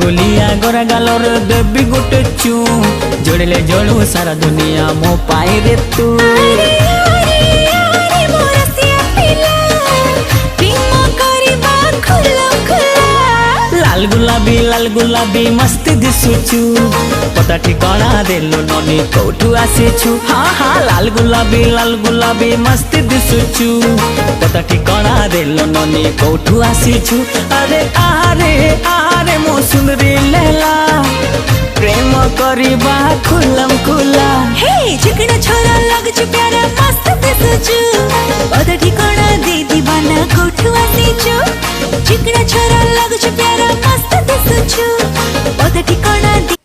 गोलिया गोरा गालर देवी गोटे चू जोड़ले जोड़ू सारा दुनिया मो पाई रे तू। लाल गुलाबी मस्ती दिसुचु पता ठिकाना देलो ननी कोठू आसीछु। हाँ हाँ लाल गुलाबी मस्ती दिसुचु पता ठिकाना देलो ननी कोठू आसीछु। अरे आरे आरे मो सुंदरी लैला प्रेम करिबा खुलम खुला। हे चिकना छोरा लगछु प्यारा मस्त दिसुचु पता ठिकाना दे दीवाना कोठू आसीछु। चिकना छोरा लगछु प्यारा मस्त दिसुचु पता ठिकाना दे